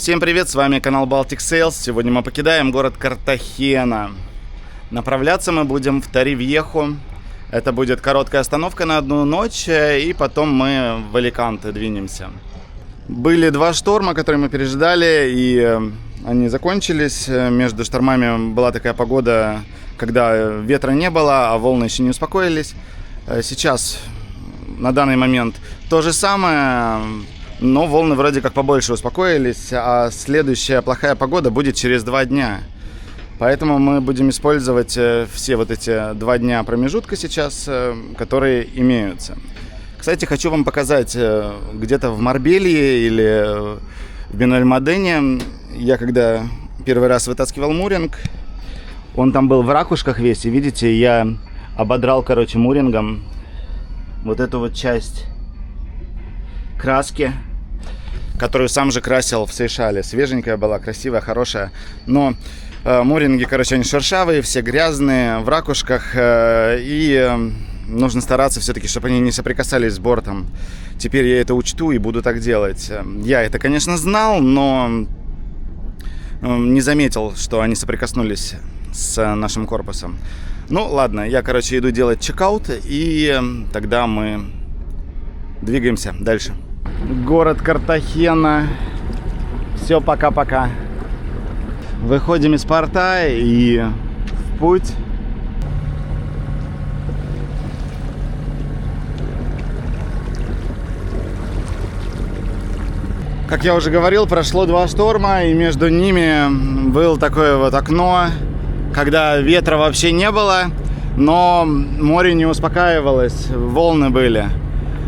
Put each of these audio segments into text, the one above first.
Всем привет, с вами канал Baltic Sails. Сегодня мы покидаем город Картахена. Направляться мы будем в Торревьехо. Это будет короткая остановка на одну ночь, и потом мы в Аликанте двинемся. Были два шторма, которые мы пережидали, и они закончились. Между штормами была такая погода, когда ветра не было, а волны еще не успокоились. Сейчас, на данный момент, то же самое, но волны вроде как побольше успокоились, а следующая плохая погода будет через 2 дня. Поэтому мы будем использовать все вот эти 2 дня промежутка сейчас, которые имеются. Кстати, хочу вам показать, где-то в Марбелье или в Бенальмадене, я когда первый раз вытаскивал муринг, он там был в ракушках весь, и видите, я ободрал, мурингом вот эту вот часть краски, которую сам же красил в Сейшале. Свеженькая была, красивая, хорошая. Но муринги, они шершавые, все грязные, в ракушках. И нужно стараться все-таки, чтобы они не соприкасались с бортом. Теперь я это учту и буду так делать. Я это, конечно, знал, но не заметил, что они соприкоснулись с нашим корпусом. Ну, ладно, я, иду делать чекаут, и тогда мы двигаемся дальше. Город Картахена. Все, пока-пока. Выходим из порта и в путь. Как я уже говорил, прошло 2 шторма, и между ними было такое вот окно, когда ветра вообще не было, но море не успокаивалось, волны были.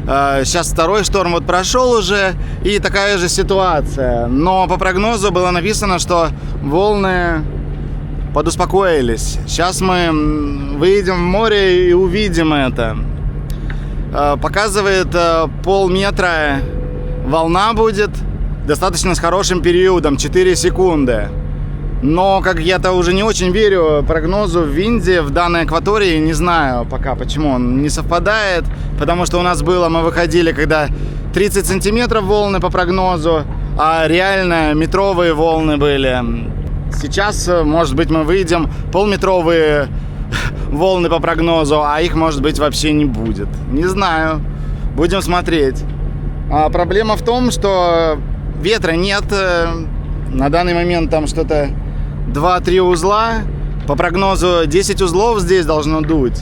Сейчас второй шторм вот прошел уже, и такая же ситуация. Но по прогнозу было написано, что волны подуспокоились. Сейчас мы выйдем в море и увидим это. Показывает полметра волна будет, достаточно с хорошим периодом, 4 секунды. Но, как я-то уже не очень верю прогнозу в винде в данной акватории, не знаю пока, почему он не совпадает, потому что у нас было, мы выходили, когда 30 сантиметров волны по прогнозу, а реально метровые волны были. Сейчас, может быть, мы выйдем полметровые волны по прогнозу, а их, может быть, вообще не будет. Не знаю, будем смотреть. А проблема в том, что ветра нет, на данный момент там что-то 2-3 узла, по прогнозу 10 узлов здесь должно дуть.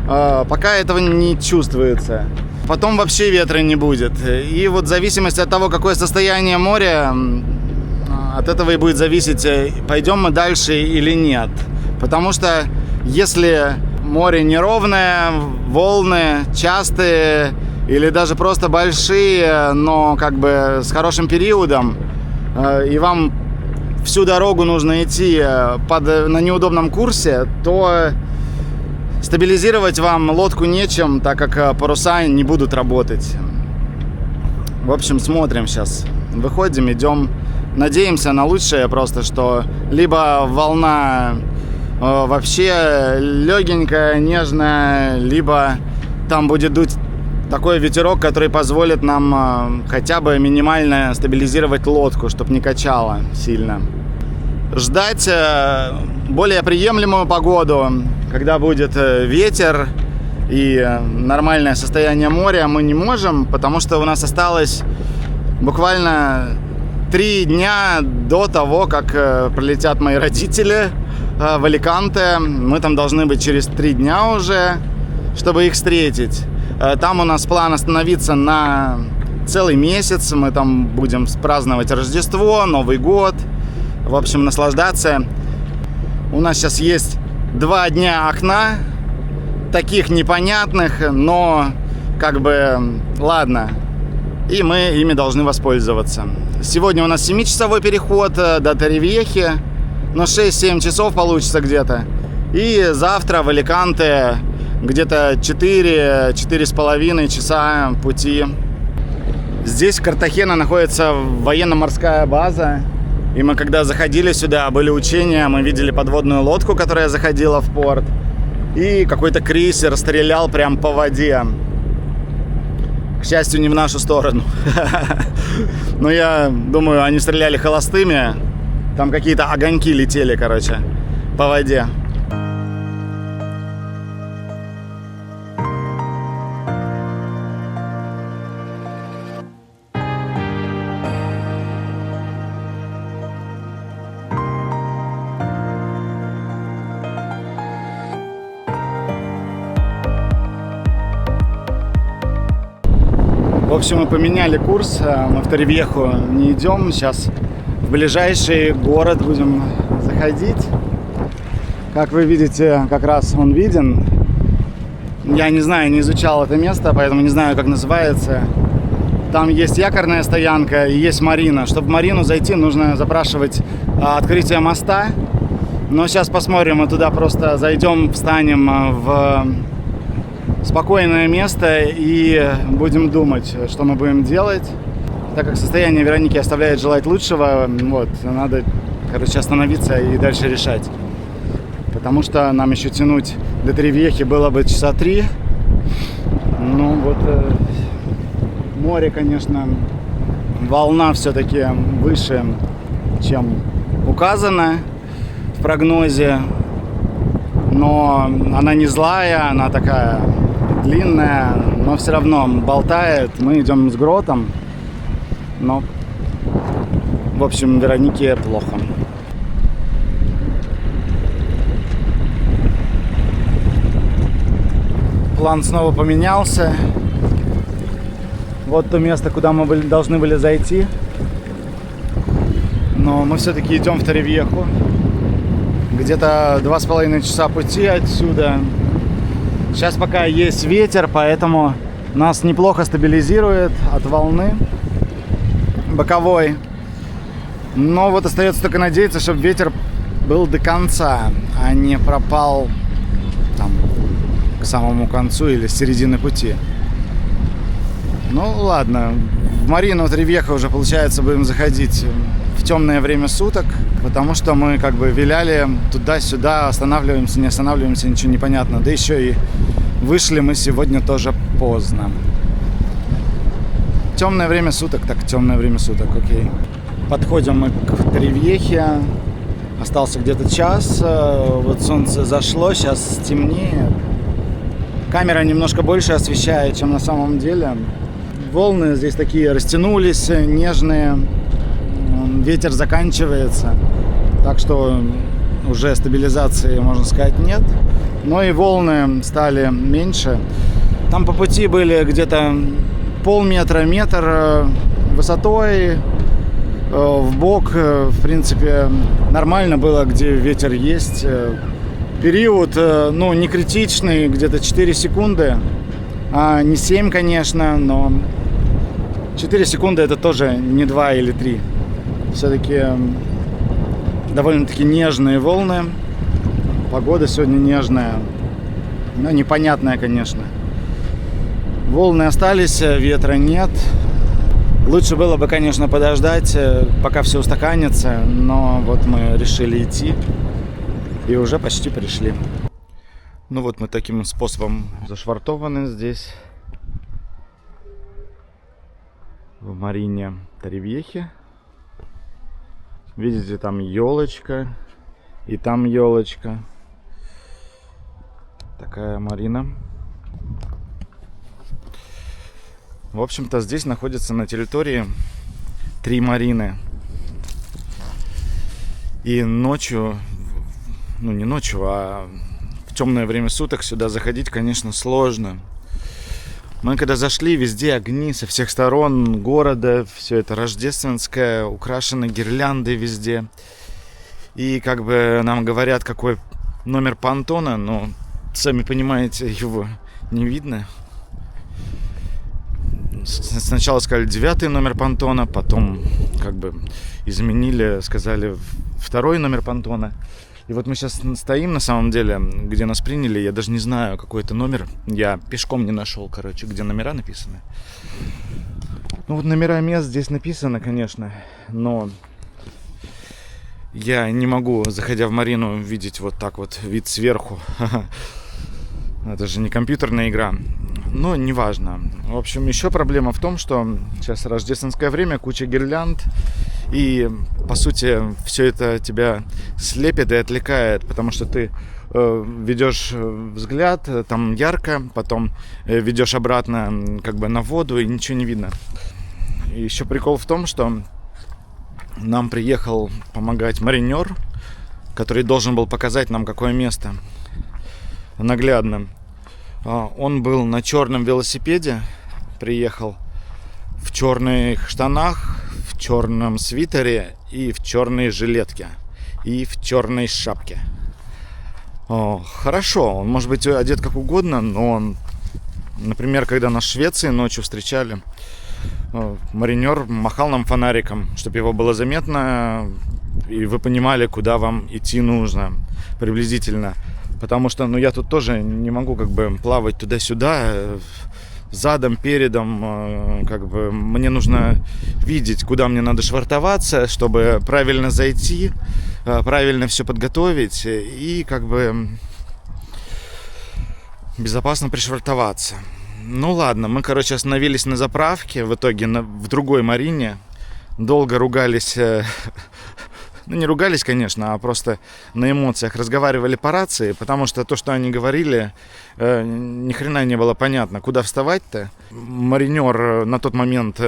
Пока этого не чувствуется. Потом вообще ветра не будет. И вот в зависимости от того, какое состояние моря, от этого и будет зависеть, пойдем мы дальше или нет. Потому что если море неровное, волны частые или даже просто большие, но с хорошим периодом, и вам всю дорогу нужно идти на неудобном курсе, то стабилизировать вам лодку нечем, так как паруса не будут работать. В общем, смотрим сейчас. Выходим, идем. Надеемся на лучшее, просто что либо волна вообще легенькая, нежная, либо там будет дуть такой ветерок, который позволит нам хотя бы минимально стабилизировать лодку, чтобы не качало сильно. Ждать более приемлемую погоду, когда будет ветер и нормальное состояние моря, мы не можем, потому что у нас осталось буквально 3 дня до того, как прилетят мои родители в Аликанте. Мы там должны быть через 3 дня уже, чтобы их встретить. Там у нас план остановиться на целый месяц. Мы там будем праздновать Рождество, Новый год. В общем, наслаждаться. У нас сейчас есть 2 дня окна, таких непонятных, но ладно. И мы ими должны воспользоваться. Сегодня у нас 7-часовой переход до Торревьехи, но 6-7 часов получится где-то. И завтра в Аликанте где-то 4-4,5 часа пути. Здесь, в Картахена, находится военно-морская база. И мы, когда заходили сюда, были учения, мы видели подводную лодку, которая заходила в порт. И какой-то крейсер стрелял прям по воде. К счастью, не в нашу сторону. Но я думаю, они стреляли холостыми. Там какие-то огоньки летели, короче, по воде. В общем, мы поменяли курс, мы в Торревьеху не идем, сейчас в ближайший город будем заходить. Как вы видите, как раз он виден. Я не знаю, не изучал это место, поэтому не знаю, как называется. Там есть якорная стоянка и есть марина. Чтобы в марину зайти, нужно запрашивать открытие моста. Но сейчас посмотрим, мы туда просто зайдем, встанем в спокойное место и будем думать, что мы будем делать. Так как состояние Вероники оставляет желать лучшего, вот, надо, короче, остановиться и дальше решать. Потому что нам еще тянуть до Торревьехи было бы часа 3. Ну вот, море, конечно, волна все-таки выше, чем указано в прогнозе. Но она не злая, она такая длинная, но все равно болтает. Мы идем с гротом, но, в общем, Веронике плохо. План снова поменялся. Вот то место, куда мы должны были зайти. Но мы все-таки идем в Торревьеху. Где-то 2,5 часа пути отсюда. Сейчас пока есть ветер, поэтому нас неплохо стабилизирует от волны боковой. Но вот остается только надеяться, чтобы ветер был до конца, а не пропал там к самому концу или с середины пути. Ну ладно, в марину Торревьеха уже, получается, будем заходить в темное время суток, потому что мы как бы виляли туда-сюда, останавливаемся, не останавливаемся, ничего не понятно. Да еще и вышли мы сегодня тоже поздно. Темное время суток, так темное время суток, окей. Подходим мы к Торревьехе. Остался где-то час. Вот солнце зашло, сейчас темнеет. Камера немножко больше освещает, чем на самом деле. Волны здесь такие растянулись, нежные. Ветер заканчивается. Так что уже стабилизации, можно сказать, нет. Но и волны стали меньше. Там по пути были где-то полметра, метр высотой. В бок, в принципе, нормально было, где ветер есть. Период, ну, не критичный, где-то 4 секунды. Не 7, конечно, но 4 секунды это тоже не 2 или 3. Все-таки довольно-таки нежные волны. Погода сегодня нежная, но непонятная, конечно. Волны остались, ветра нет. Лучше было бы, конечно, подождать, пока все устаканится, но вот мы решили идти и уже почти пришли. Ну вот мы таким способом зашвартованы здесь, в марине Торревьехи. Видите, там елочка и там елочка. Такая марина. В общем-то, здесь находится на территории 3 марины. И ночью, ну не ночью, а в темное время суток сюда заходить, конечно, сложно. Мы когда зашли, везде огни со всех сторон города, все это рождественское, украшено гирляндой везде. И как бы нам говорят, какой номер понтона, но сами понимаете, его не видно. Сначала сказали 9 номер понтона, потом как бы изменили, сказали 2 номер понтона. И вот мы сейчас стоим, на самом деле, где нас приняли. Я даже не знаю, какой это номер. Я пешком не нашел, короче, где номера написаны. Ну вот номера мест здесь написано, конечно, но я не могу, заходя в марину, видеть вот так вот вид сверху. Это же не компьютерная игра. Но неважно. В общем, еще проблема в том, что сейчас рождественское время, куча гирлянд. И, по сути, все это тебя слепит и отвлекает, потому что ты ведешь взгляд, там ярко, потом ведешь обратно как бы на воду, и ничего не видно. И еще прикол в том, что нам приехал помогать маринер, который должен был показать нам, какое место наглядно. Он был на черном велосипеде, приехал в черных штанах, в черном свитере и в черной жилетке и в черной шапке. Хорошо, он может быть одет как угодно, но он, например, когда нас в Швеции ночью встречали, маринер махал нам фонариком, чтобы его было заметно, и вы понимали, куда вам идти нужно приблизительно. Потому что, я тут тоже не могу как бы плавать туда-сюда, задом, передом, как бы мне нужно видеть, куда мне надо швартоваться, чтобы правильно зайти, правильно все подготовить и как бы безопасно пришвартоваться. Ладно, мы, остановились на заправке, в итоге в другой марине, долго ругались. Не ругались, конечно, а просто на эмоциях разговаривали по рации, потому что то, что они говорили, ни хрена не было понятно, куда вставать-то. Маринер на тот момент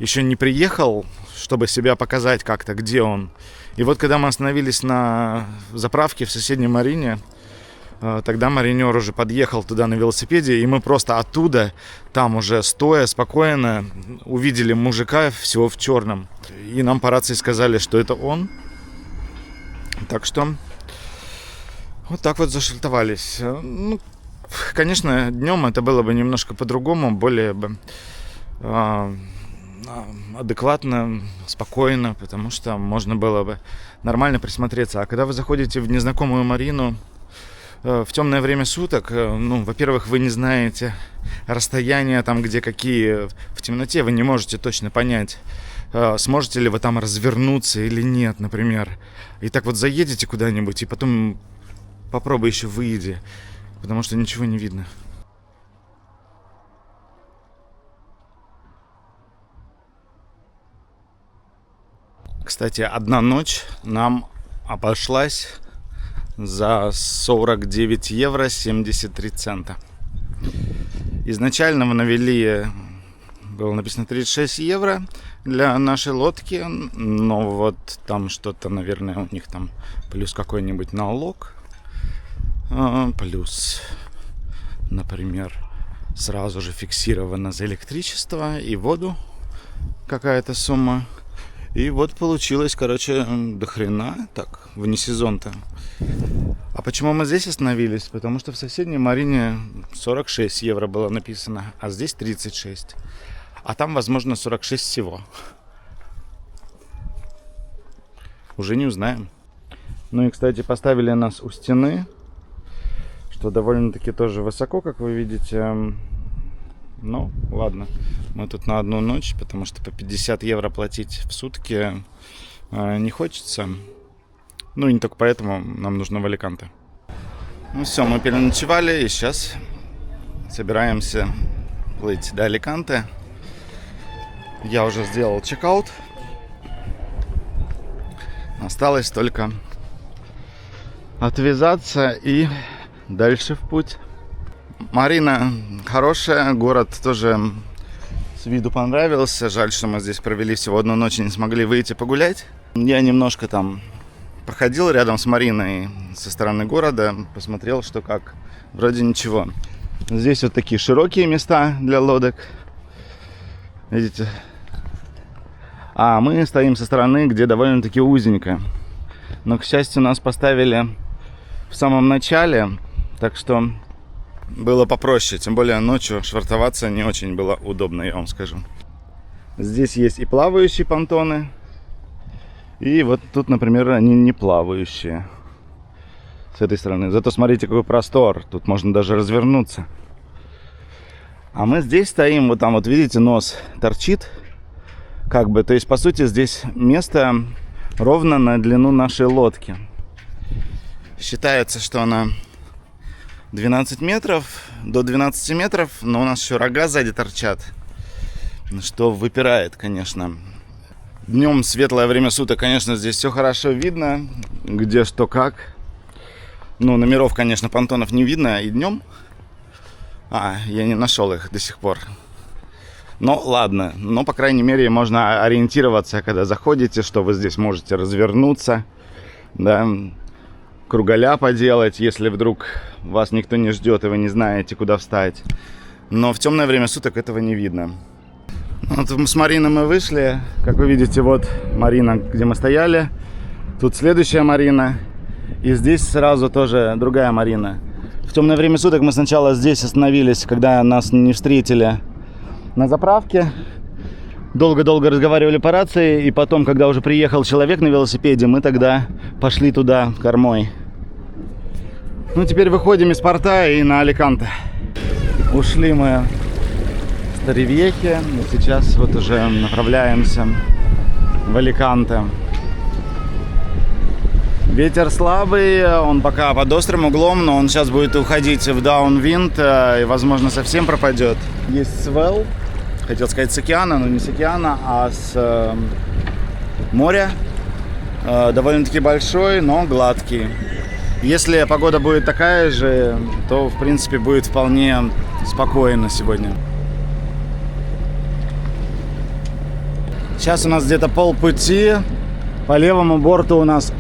еще не приехал, чтобы себя показать как-то, где он. И вот когда мы остановились на заправке в соседней марине, тогда маринер уже подъехал туда на велосипеде, и мы просто оттуда, там уже стоя спокойно, увидели мужика всего в черном. И нам по рации сказали, что это он. Так что вот так вот зашельтовались. Конечно, днем это было бы немножко по-другому, более бы адекватно, спокойно, потому что можно было бы нормально присмотреться. А когда вы заходите в незнакомую марину в темное время суток, во-первых, вы не знаете расстояния там, где какие. В темноте вы не можете точно понять, сможете ли вы там развернуться или нет, например. И так вот заедете куда-нибудь, и потом попробуй еще выйди, потому что ничего не видно. Кстати, одна ночь нам обошлась за 49 евро 73 цента. Изначально мы навели, было написано 36 евро для нашей лодки, но вот там что-то, наверное, у них там плюс какой-нибудь налог, плюс, например, сразу же фиксировано за электричество и воду какая-то сумма. И вот получилось, до хрена, так, вне сезон-то. А почему мы здесь остановились? Потому что в соседней марине 46 евро было написано, а здесь 36. А там, возможно, 46 всего. Уже не узнаем. И, кстати, поставили нас у стены, что довольно-таки тоже высоко, как вы видите. Ладно. Мы тут на одну ночь, потому что по 50 евро платить в сутки не хочется. И не только поэтому нам нужно в Аликанте. Все, мы переночевали и сейчас собираемся плыть до Аликанте. Я уже сделал чекаут. Осталось только отвязаться и дальше в путь. Марина хорошая, город тоже с виду понравился. Жаль, что мы здесь провели всего одну ночь и не смогли выйти погулять. Я немножко там походил рядом с Мариной со стороны города, посмотрел, что как. Вроде ничего. Здесь вот такие широкие места для лодок. Видите? А мы стоим со стороны, где довольно-таки узенько. Но, к счастью, нас поставили в самом начале, так что было попроще. Тем более ночью швартоваться не очень было удобно, я вам скажу. Здесь есть и плавающие понтоны. И вот тут, например, они не плавающие. С этой стороны. Зато смотрите, какой простор. Тут можно даже развернуться. А мы здесь стоим, вот там вот видите, нос торчит. То есть, по сути, здесь место ровно на длину нашей лодки. Считается, что она 12 метров, до 12 метров, но у нас еще рога сзади торчат, что выпирает, конечно. Днем светлое время суток, конечно, здесь все хорошо видно, где что как. Ну, номеров, конечно, понтонов не видно и днем. Я не нашел их до сих пор. Но ладно, но, по крайней мере, можно ориентироваться, когда заходите, что вы здесь можете развернуться, да, круголя поделать, если вдруг вас никто не ждет и вы не знаете, куда встать. Но в темное время суток этого не видно. Вот с Марины мы вышли. Как вы видите, вот Марина, где мы стояли. Тут следующая Марина. И здесь сразу тоже другая Марина. В темное время суток мы сначала здесь остановились, когда нас не встретили на заправке. Долго-долго разговаривали по рации. И потом, когда уже приехал человек на велосипеде, мы тогда пошли туда кормой. Ну, теперь выходим из порта и на Аликанте. Ушли мы с Торревьехи. И сейчас вот уже направляемся в Аликанте. Ветер слабый, он пока под острым углом, но он сейчас будет уходить в даунвинд и, возможно, совсем пропадет. Есть свелл, хотел сказать с океана, но не с океана, а с моря. Довольно-таки большой, но гладкий. Если погода будет такая же, то, в принципе, будет вполне спокойно сегодня. Сейчас у нас где-то полпути. По левому борту у нас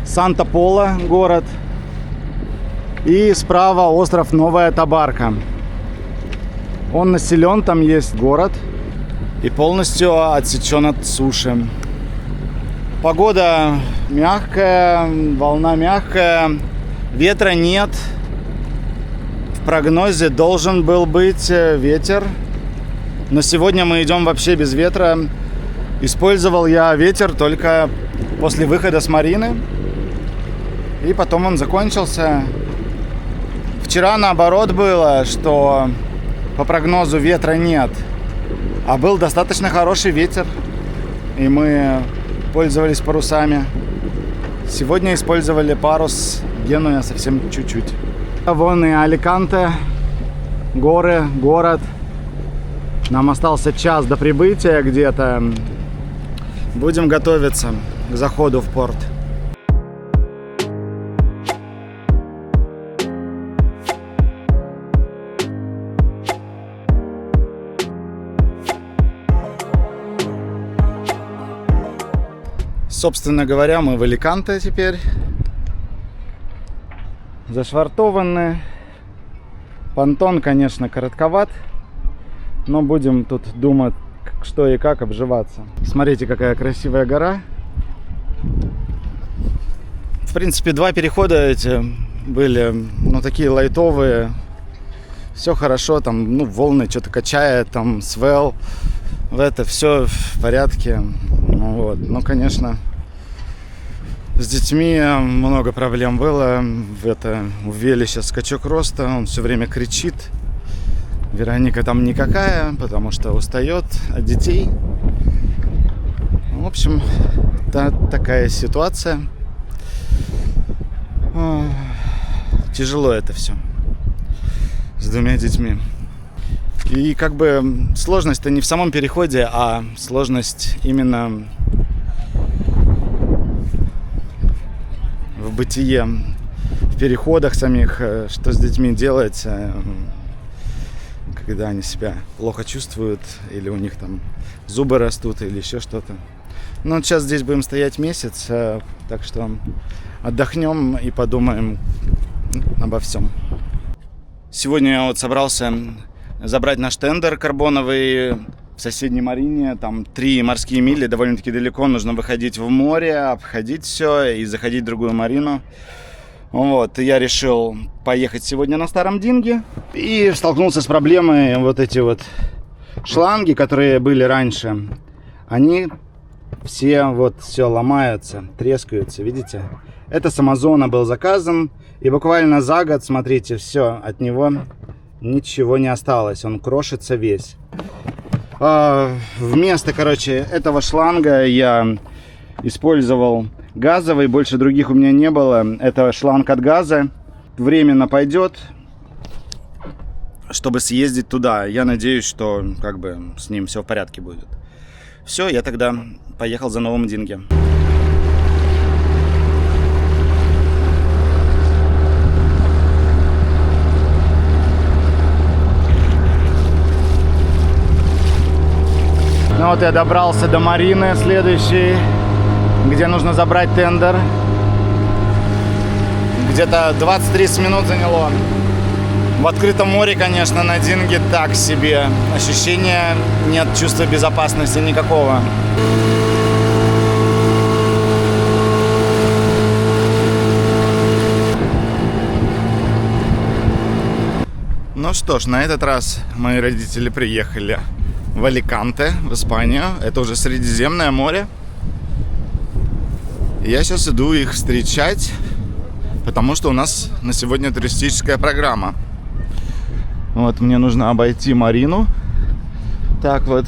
Санта-Пола, город. И справа остров Новая Табарка. Он населен, там есть город. И полностью отсечен от суши. Погода мягкая, волна мягкая. Ветра нет. В прогнозе должен был быть ветер. Но сегодня мы идем вообще без ветра. Использовал я ветер только после выхода с Марины. И потом он закончился. Вчера наоборот было, что по прогнозу ветра нет. А был достаточно хороший ветер. И мы пользовались парусами. Сегодня использовали парус Генуя совсем чуть-чуть. Вон и Аликанте. Горы, город. Нам остался час до прибытия где-то. Будем готовиться к заходу в порт. Собственно говоря, мы в Аликанте теперь. Зашвартованы. Понтон, конечно, коротковат. Но будем тут думать, что и как обживаться. Смотрите, какая красивая гора. В принципе, два перехода эти были, ну, такие лайтовые. Все хорошо, там, ну, волны что-то качает, там, свел. Это все в порядке. Вот. Ну, конечно, с детьми много проблем было. У Вели сейчас скачок роста, он все время кричит. Вероника там никакая, потому что устает от детей. В общем, такая ситуация. Тяжело это все с двумя детьми. И как бы сложность-то не в самом переходе, а сложность именно в бытие, в переходах самих, что с детьми делать, когда они себя плохо чувствуют, или у них там зубы растут, или еще что-то. Ну, сейчас здесь будем стоять месяц, так что отдохнем и подумаем обо всем. Сегодня я вот собрался забрать наш тендер карбоновый в соседней Марине. Там 3 морские мили, довольно-таки далеко. Нужно выходить в море, обходить все и заходить в другую Марину. Вот, я решил поехать сегодня на старом динге. И столкнулся с проблемой. Вот эти вот шланги, которые были раньше, они все ломаются, трескаются, видите? Это с Амазона был заказан. И буквально за год, смотрите, все, от него ничего не осталось. Он крошится весь. Вместо, этого шланга я использовал газовый. Больше других у меня не было. Это шланг от газа. временно пойдет, чтобы съездить туда. Я надеюсь, что как бы с ним все в порядке будет. Все, я тогда поехал за новым Динге. Ну вот я добрался до Марины следующей, где нужно забрать тендер. Где-то 20-30 минут заняло. В открытом море, конечно, на Динге так себе. Ощущения нет, чувства безопасности никакого. Ну что ж, на этот раз мои родители приехали в Аликанте, в Испанию. Это уже Средиземное море. Я сейчас иду их встречать, потому что у нас на сегодня туристическая программа. Вот, мне нужно обойти Марину. Так вот.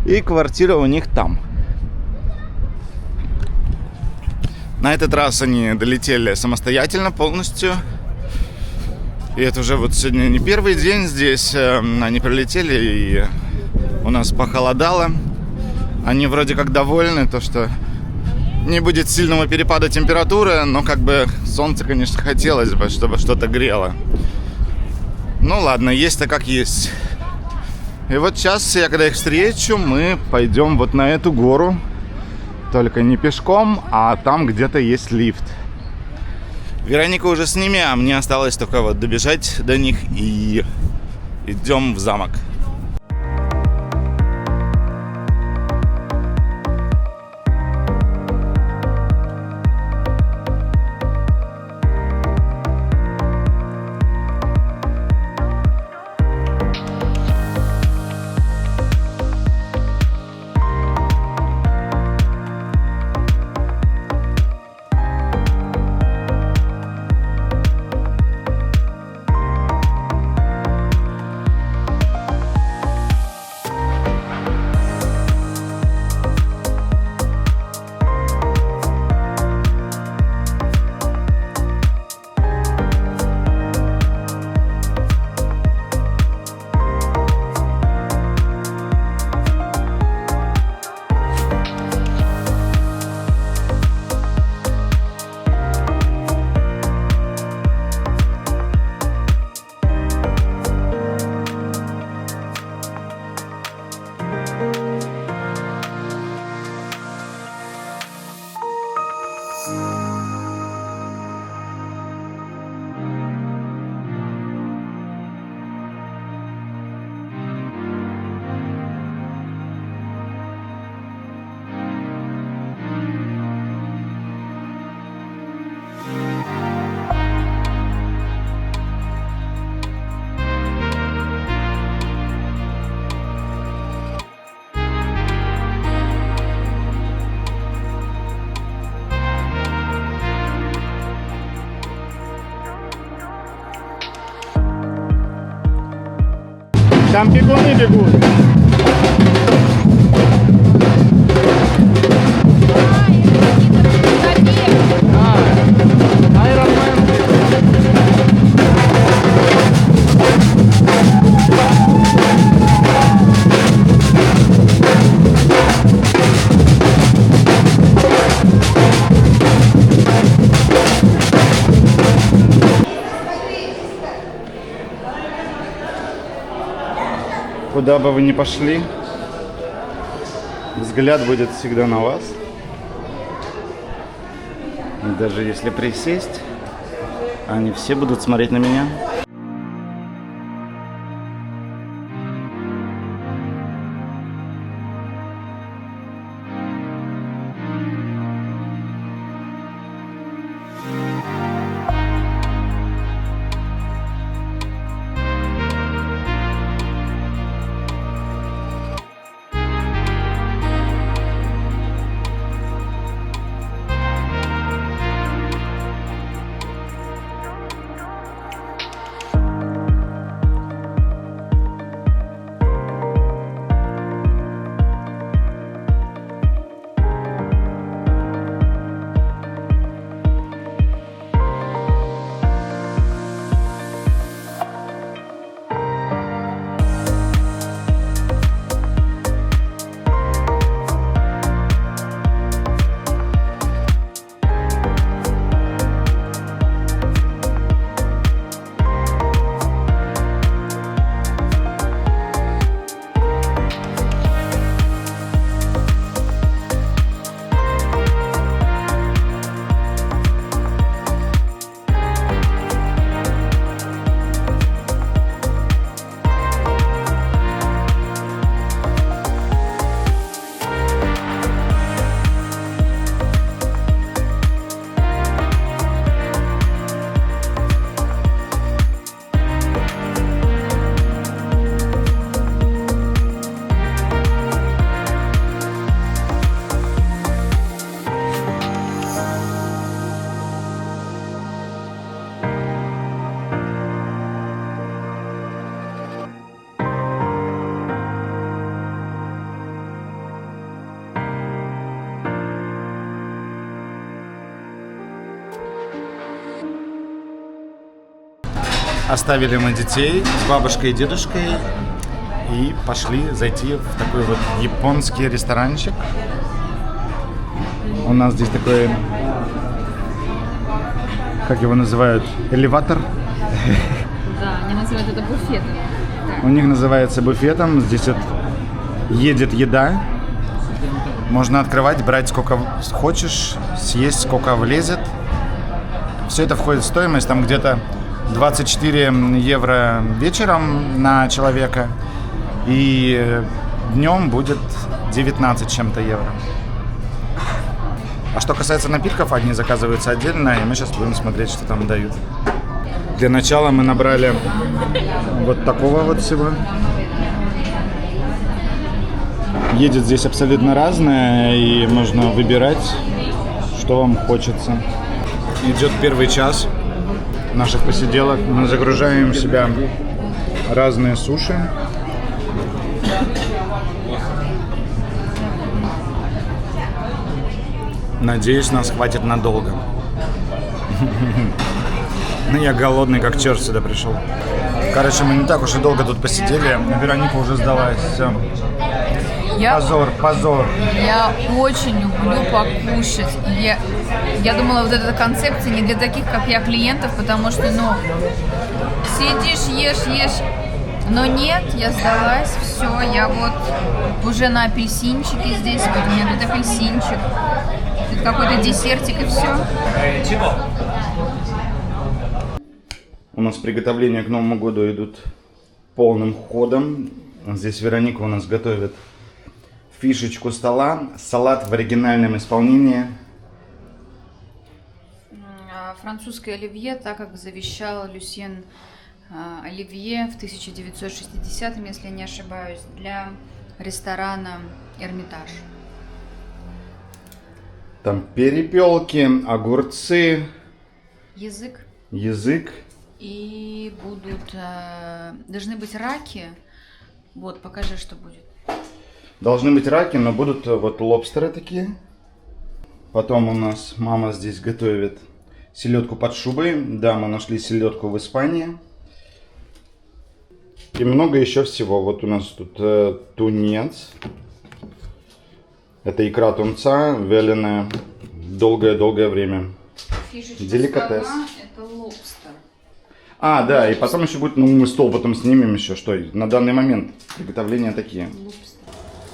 И квартира у них там. На этот раз они долетели самостоятельно полностью. И это уже вот сегодня не первый день здесь. Они прилетели, и у нас похолодало. Они вроде как довольны, то что не будет сильного перепада температуры, но как бы солнце, конечно, хотелось бы, чтобы что-то грело. Ну ладно, есть-то как есть. И вот сейчас, я когда их встречу, мы пойдем вот на эту гору. Только не пешком, а там где-то есть лифт. Вероника уже с ними, а мне осталось только вот добежать до них и идем в замок. Там бегуны бегут. Куда бы вы ни пошли, взгляд будет всегда на вас. И даже если присесть, они все будут смотреть на меня. Оставили мы детей с бабушкой и дедушкой и пошли зайти в такой вот японский ресторанчик. У нас здесь такой, как его называют, элеватор. Да, они называют это буфетом. У них называется буфетом. Здесь вот едет еда. Можно открывать, брать сколько хочешь, съесть сколько влезет. Все это входит в стоимость, там где-то 24 евро вечером на человека. И днем будет 19 чем-то евро. А что касается напитков, они заказываются отдельно, и мы сейчас будем смотреть, что там дают. Для начала мы набрали вот такого вот всего. Едет здесь абсолютно разное, и можно выбирать, что вам хочется. Идет первый час наших посиделок. Мы загружаем в себя разные суши. Надеюсь, нас хватит надолго. Ну, я голодный, как черт сюда пришел. Короче, мы не так уж и долго тут посидели. Вероника уже сдалась. Все. Позор. Я очень люблю покушать. Я думала, вот эта концепция не для таких, как я, клиентов, потому что, сидишь, ешь. Но нет, я сдалась, все, я вот уже на апельсинчике здесь, вот у меня тут апельсинчик. Тут какой-то десертик и все. У нас приготовления к Новому году идут полным ходом. Здесь Вероника у нас готовит фишечку стола, салат в оригинальном исполнении. Французское оливье, так как завещал Люсьен Оливье в 1960-м, если я не ошибаюсь, для ресторана «Эрмитаж». Там перепелки, огурцы, язык. И должны быть раки. Вот, покажи, что будет. Должны быть раки, но будут вот лобстеры такие. Потом у нас мама здесь готовит селедку под шубой. Да, мы нашли селедку в Испании. И много еще всего. Вот у нас тут тунец. Это икра тунца, вяленая долгое-долгое время. Фишечка деликатес. стола — это лобстер. Да, и потом еще будет, мы стол потом снимем еще, что на данный момент приготовления такие. Лобстер.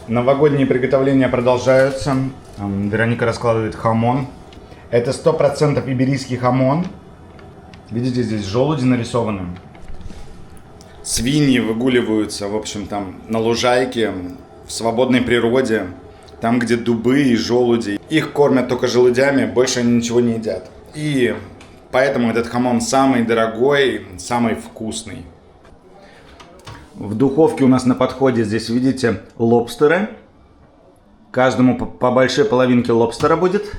Новогодние приготовления продолжаются. Вероника раскладывает хамон. Это 100% иберийский хамон. Видите, здесь желуди нарисованы. Свиньи выгуливаются, в общем, там на лужайке, в свободной природе. Там, где дубы и желуди. Их кормят только желудями, больше они ничего не едят. И поэтому этот хамон самый дорогой, самый вкусный. В духовке у нас на подходе, здесь видите, лобстеры. Каждому по большой половинке лобстера будет.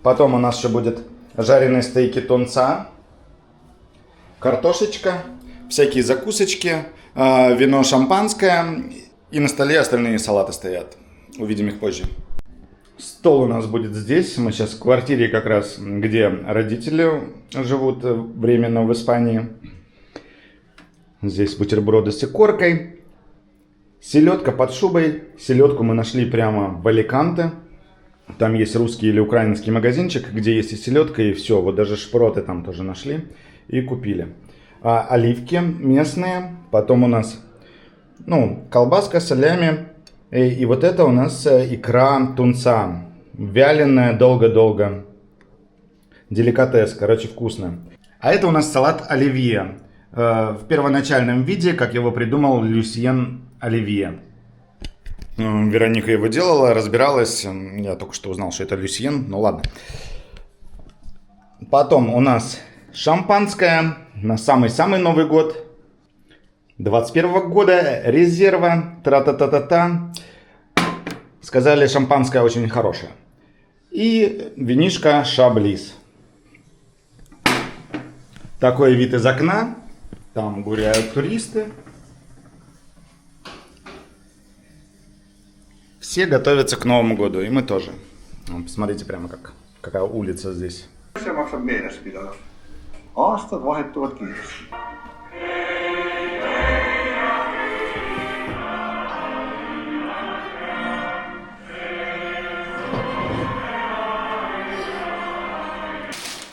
Потом у нас еще будет жареные стейки тунца, картошечка, всякие закусочки, вино шампанское. И на столе остальные салаты стоят. Увидим их позже. Стол у нас будет здесь. Мы сейчас в квартире как раз, где родители живут временно в Испании. Здесь бутерброды с икоркой. Селедка под шубой. Селедку мы нашли прямо в Аликанте. Там есть русский или украинский магазинчик, где есть и селедка, и все. Вот даже шпроты там тоже нашли и купили. Оливки местные. Потом у нас колбаска, салями. И вот это у нас икра тунца. Вяленая долго-долго. Деликатес, короче, вкусно. А это у нас салат оливье. В первоначальном виде, как его придумал Люсьен Оливье. Вероника его делала, разбиралась. Я только что узнал, что это Люсьен. Ну ладно. Потом у нас шампанское на самый-самый Новый год. 21 года, резерва, тра-та-та-та-та. Сказали, шампанское очень хорошее. И винишко Шаблис. Такой вид из окна. Там гуляют туристы. Все готовятся к Новому году, и мы тоже. Посмотрите прямо, какая улица здесь. Aastat vahetuvad kiiresti.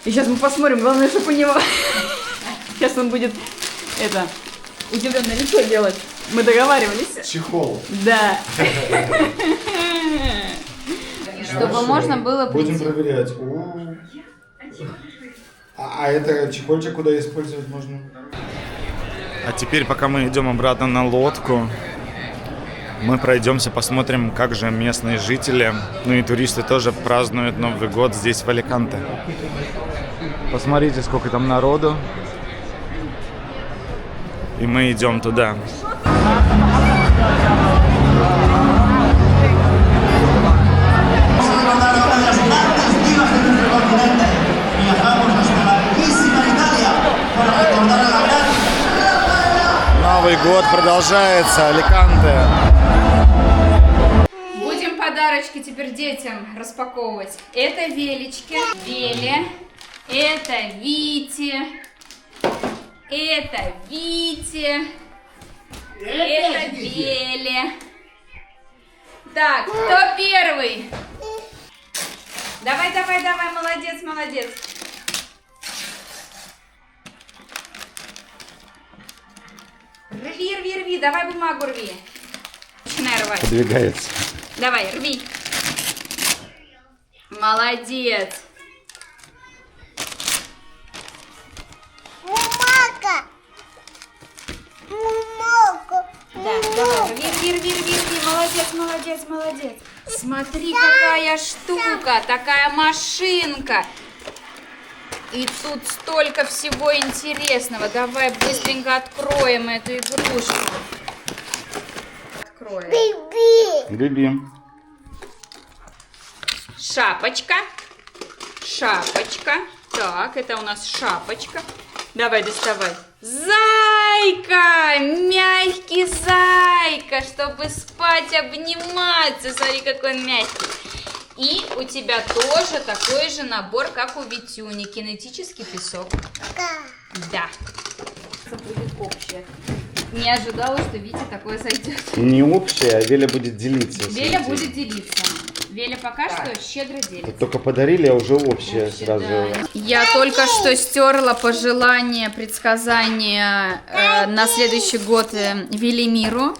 И сейчас мы посмотрим, главное, чтобы у него... Сейчас он будет это удивленное лицо делать. Мы договаривались. Чехол. Да. Чтобы можно было Будем прийти. проверять. А это чехольчик куда использовать можно? А теперь, пока мы идем обратно на лодку, мы пройдемся, посмотрим, как же местные жители, ну и туристы тоже празднуют Новый год здесь, в Аликанте. Посмотрите, сколько там народу. И мы идем туда. Новый год продолжается, Аликанте. Будем подарочки теперь детям распаковывать. Это велички. Веле. Это Вите. Это Вите. Это Веле. Так, кто первый? Давай, давай, давай, молодец, молодец. Рви, рви, рви, давай бумагу рви. Начинай рвать. Подвигается. Давай, рви. Молодец. Да, давай, рви, рви, рви, рви, рви. Молодец, молодец, молодец. Смотри, какая штука, такая машинка. И тут столько всего интересного. Давай быстренько откроем эту игрушку. Откроем. Биби. Шапочка. Шапочка. Так, это у нас шапочка. Давай, доставай. Зайка! Мягкий зайка, чтобы спать, обниматься. Смотри, какой он мягкий. И у тебя тоже такой же набор, как у Витюни. Кинетический песок. Да. Это будет общее. Не ожидала, что Витя такое сойдет. Не общее, а Веля будет делиться. Веля будет делиться. Веля пока что щедро делится. Только подарили, а уже общее сразу. Да. Я только что стерла пожелание, предсказание на следующий год Велимиру.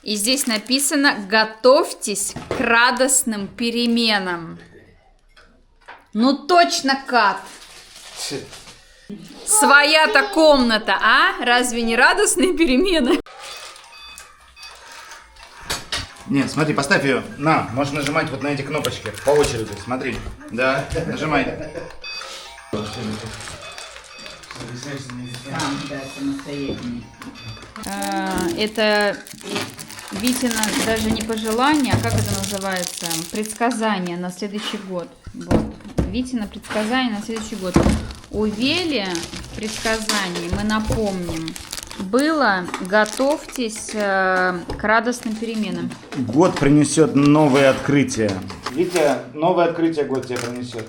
И здесь написано: готовьтесь к радостным переменам. Ну точно, Кат. Своя-то комната, а? Разве не радостные перемены? Нет, смотри, поставь ее. На, можешь нажимать вот на эти кнопочки по очереди. Смотри. Да, нажимай. Это Витина даже не пожелание, а как это называется? Предсказание на следующий год. Вот. Витина предсказание на следующий год. У Вели в предсказании, мы напомним, было: готовьтесь к радостным переменам. Год принесет новые открытия. Витя, новое открытие год тебе принесет.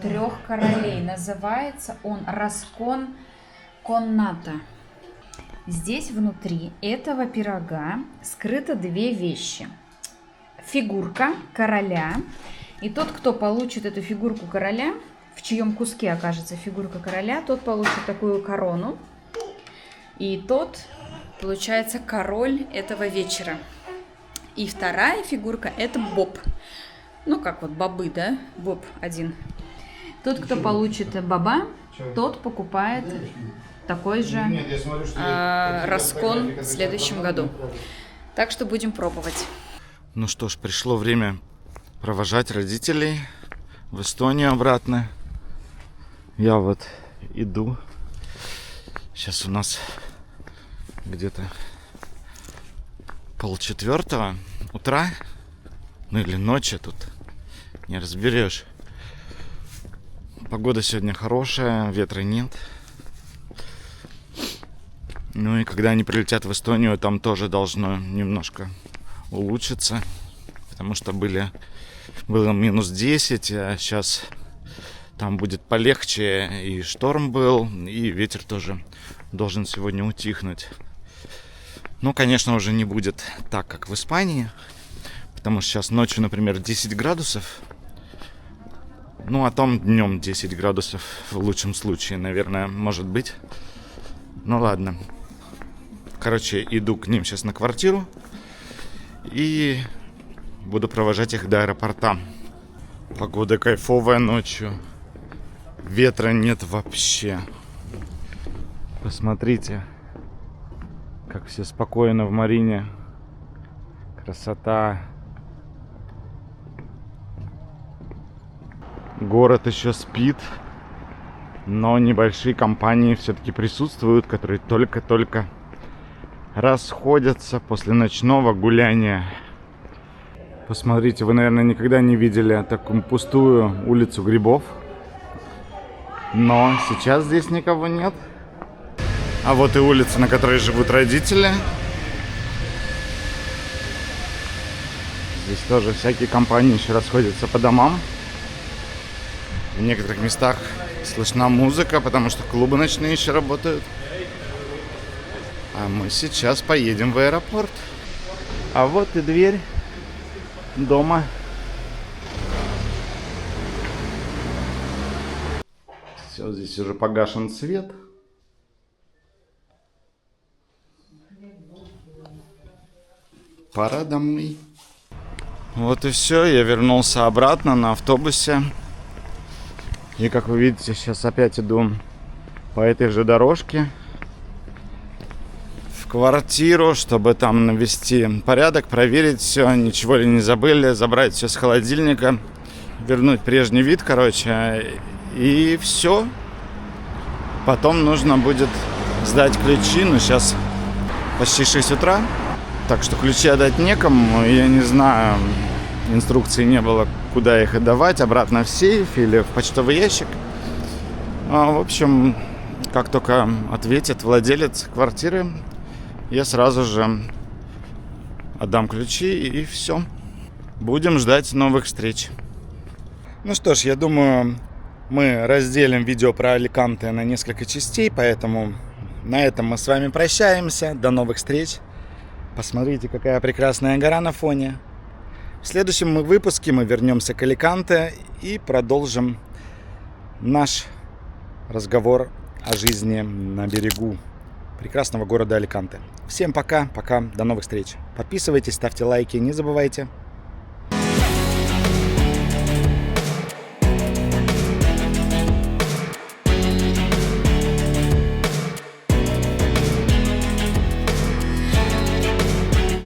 пирог 3 королей. Называется он Раскон Конната. Здесь внутри этого пирога скрыто 2 вещи. Фигурка короля. И тот, кто получит эту фигурку короля, в чьем куске окажется фигурка короля, тот получит такую корону. И тот, получается, король этого вечера. И вторая фигурка – это Боб. Ну, как вот бобы, да? Боб один. Тот, кто получит боба, тот покупает такой же раскон в следующем году. Так что будем пробовать. Ну что ж, пришло время провожать родителей в Эстонию обратно. Я вот иду. Сейчас у нас где-то 3:30 утра. Ну или ночи, тут не разберешь. Погода сегодня хорошая, ветра нет. Ну и когда они прилетят в Эстонию, там тоже должно немножко улучшиться. Потому что было -10, а сейчас там будет полегче. И шторм был, и ветер тоже должен сегодня утихнуть. Ну, конечно, уже не будет так, как в Испании. Потому что сейчас ночью, например, 10 градусов. Ну, а там днем 10 градусов в лучшем случае, наверное, может быть. Ну, ладно. Короче, иду к ним сейчас на квартиру. И буду провожать их до аэропорта. Погода кайфовая ночью. Ветра нет вообще. Посмотрите, как все спокойно в Марине. Красота. Город еще спит, но небольшие компании все-таки присутствуют, которые только-только расходятся после ночного гуляния. Посмотрите, вы, наверное, никогда не видели такую пустую улицу грибов. Но сейчас здесь никого нет. А вот и улица, на которой живут родители. Здесь тоже всякие компании еще расходятся по домам. В некоторых местах слышна музыка, потому что клубы ночные еще работают. А мы сейчас поедем в аэропорт. А вот и дверь дома. Все, здесь уже погашен свет. Пора домой. Вот и все, я вернулся обратно на автобусе. И как вы видите, сейчас опять иду по этой же дорожке в квартиру, чтобы там навести порядок, проверить все, ничего ли не забыли, забрать все с холодильника, вернуть прежний вид, короче, и все. Потом нужно будет сдать ключи, но сейчас почти 6 утра, так что ключи отдать некому, я не знаю, инструкции не было, куда их отдавать, обратно в сейф или в почтовый ящик. В общем, как только ответит владелец квартиры, я сразу же отдам ключи и все. Будем ждать новых встреч. Ну что ж, я думаю, мы разделим видео про Аликанте на несколько частей, поэтому на этом мы с вами прощаемся. До новых встреч. Посмотрите, какая прекрасная гора на фоне. В следующем выпуске мы вернемся к Аликанте и продолжим наш разговор о жизни на берегу прекрасного города Аликанте. Всем пока, до новых встреч. Подписывайтесь, ставьте лайки, не забывайте.